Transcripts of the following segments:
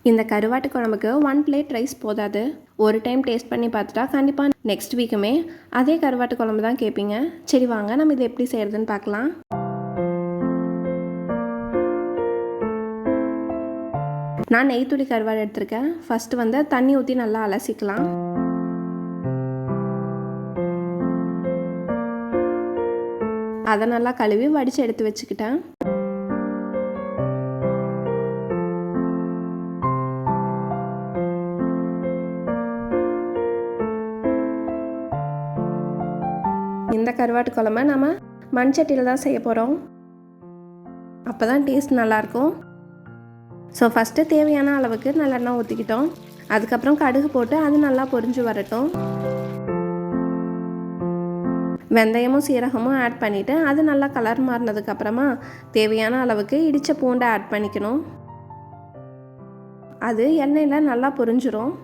இந்த கருவாட்டு குழம்புக்கு 1 பிளேட் ரைஸ் போதாது. ஒரு டைம் டேஸ்ட் பண்ணி பார்த்துட்டா கண்டிப்பாக நெக்ஸ்ட் வீக்குமே அதே கருவாட்டு குழம்பு தான் கேட்பீங்க. சரி வாங்க நம்ம இது எப்படி செய்கிறதுன்னு பார்க்கலாம். நான் நெய்த்துளி கருவாடு எடுத்திருக்கேன். ஃபஸ்ட்டு வந்து தண்ணி ஊற்றி நல்லா அலசிக்கலாம். அதை நல்லா கழுவி வடித்து எடுத்து வச்சுக்கிட்டேன். இந்த கருவாட்டு குழம்பை நம்ம மண்சட்டியில் தான் செய்ய போகிறோம். அப்போ தான் டேஸ்ட் நல்லாயிருக்கும். ஸோ ஃபஸ்ட்டு தேவையான அளவுக்கு நல்லெண்ணெய் ஊற்றிக்கிட்டோம். அதுக்கப்புறம் கடுகு போட்டு அது நல்லா பொரிஞ்சு வரட்டும். வெந்தயமும் சீரகமும் ஆட் பண்ணிவிட்டு அது நல்லா கலர் மாறினதுக்கப்புறமா தேவையான அளவுக்கு இடித்த பூண்டை ஆட் பண்ணிக்கணும். அது எண்ணெயில் நல்லா பொரிஞ்சிரும்.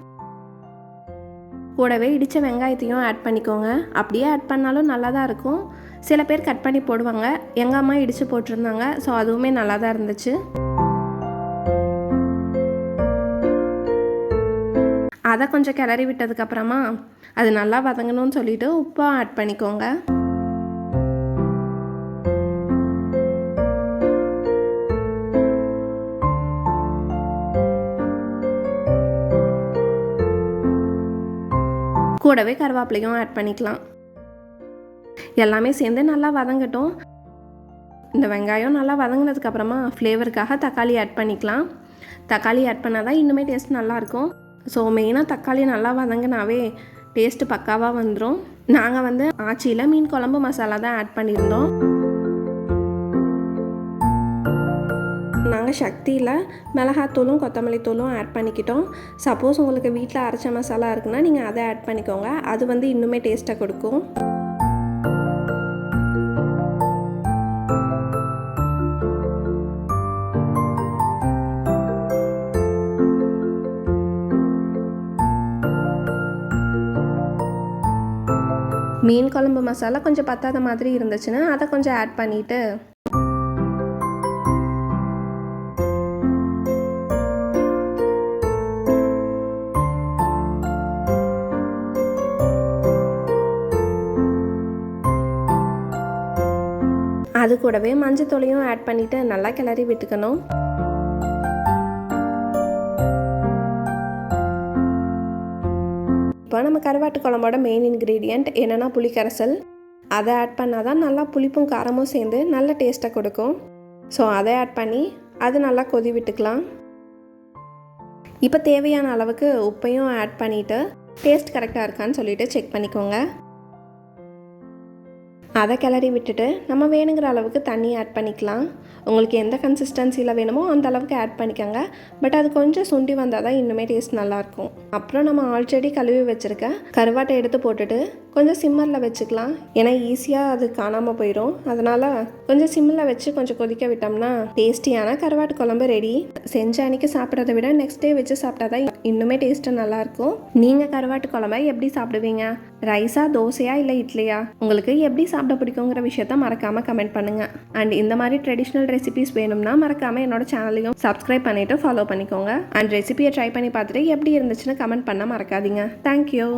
கூடவே இடித்த வெங்காயத்தையும் ஆட் பண்ணிக்கோங்க. அப்படியே ஆட் பண்ணாலும் நல்லா தான் இருக்கும். சில பேர் கட் பண்ணி போடுவாங்க. எங்கள் அம்மா இடித்து போட்டிருந்தாங்க. ஸோ அதுவுமே நல்லா தான் இருந்துச்சு. அதை கொஞ்சம் கிளறி விட்டதுக்கப்புறமா அது நல்லா வதங்கணும்னு சொல்லிவிட்டு உப்பை ஆட் பண்ணிக்கோங்க. கூடவே கருவேப்பிலையும் ஆட் பண்ணிக்கலாம். எல்லாமே சேர்ந்து நல்லா வதங்கட்டும். இந்த வெங்காயம் நல்லா வதங்கினதுக்கப்புறமா ஃப்ளேவருக்காக தக்காளி ஆட் பண்ணிக்கலாம். தக்காளி ஆட் பண்ணால் தான் இன்னுமே டேஸ்ட் நல்லாயிருக்கும். ஸோ மெயினாக தக்காளி நல்லா வதங்கினாவே டேஸ்ட்டு பக்காவாக வந்துடும். நாங்கள் வந்து ஆச்சியில் மீன் குழம்பு மசாலா தான் ஆட் பண்ணியிருந்தோம். நாங்கள் சக்தியில் மிளகாத்தூளும் கொத்தமல்லி தூளும் ஆட் பண்ணிக்கிட்டோம். சப்போஸ் உங்களுக்கு வீட்டில் அரைச்ச மசாலா இருக்குன்னா நீங்கள் அதை ஆட் பண்ணிக்கோங்க. அது வந்து இன்னுமே டேஸ்ட்டை கொடுக்கும். மீன் குழம்பு மசாலா கொஞ்சம் பத்தாத மாதிரி இருந்துச்சுன்னா அதை கொஞ்சம் ஆட் பண்ணிவிட்டு அது கூடவே மஞ்சத்தூளையும் ஆட் பண்ணிவிட்டு நல்லா கிளறி விட்டுக்கணும். இப்போ நம்ம கருவாட்டு குழம்போட மெயின் இன்க்ரீடியண்ட் என்னென்னா புளிக்கரைசல். அதை ஆட் பண்ணால் தான் நல்லா புளிப்பும் காரமும் சேர்ந்து நல்ல டேஸ்ட்டை கொடுக்கும். ஸோ அதை ஆட் பண்ணி அது நல்லா கொதி விட்டுக்கலாம். இப்போ தேவையான அளவுக்கு உப்பையும் ஆட் பண்ணிவிட்டு டேஸ்ட் கரெக்டாக இருக்கான்னு சொல்லிவிட்டு செக் பண்ணிக்கோங்க. அதை கிளறி விட்டுட்டு நம்ம வேணுங்கிற அளவுக்கு தண்ணி ஆட் பண்ணிக்கலாம். உங்களுக்கு எந்த கன்சிஸ்டன்சியில் வேணுமோ அந்த அளவுக்கு ஆட் பண்ணிக்கோங்க. பட் அது கொஞ்சம் சுண்டி வந்தால் தான் இன்னுமே டேஸ்ட் நல்லாயிருக்கும். அப்புறம் நம்ம ஆல்ரெடி கழுவி வச்சுருக்க கருவாட்டை எடுத்து போட்டுட்டு கொஞ்சம் சிம்மரில் வச்சுக்கலாம். ஏன்னா ஈஸியாக அது காணாமல் போயிடும். அதனால் கொஞ்சம் சிம்மில் வச்சு கொஞ்சம் கொதிக்க விட்டோம்னா டேஸ்டியான கருவாட்டு குழம்பு ரெடி. செஞ்ச அன்றைக்கி சாப்பிட்றத விட நெக்ஸ்ட் டே வச்சு சாப்பிட்டா தான் இன்னுமே டேஸ்ட்டு நல்லாயிருக்கும். நீங்கள் கருவாட்டு குழம்பை எப்படி சாப்பிடுவீங்க? ரைஸா, தோசையா, இல்லை இட்லியா? உங்களுக்கு எப்படி சாப்பிட பிடிக்குங்கிற விஷயத்த மறக்காமல் கமெண்ட் பண்ணுங்கள். அண்ட் இந்த மாதிரி ட்ரெடிஷ்னல் ரெசிபிஸ் வேணும்னா மறக்காமல் என்னோட சேனலையும் சப்ஸ்கிரைப் பண்ணிவிட்டு ஃபாலோ பண்ணிக்கோங்க. அண்ட் ரெசிபியை ட்ரை பண்ணி பார்த்துட்டு எப்படி இருந்துச்சுன்னு கமெண்ட் பண்ண மறக்காதீங்க. தேங்க்யூ.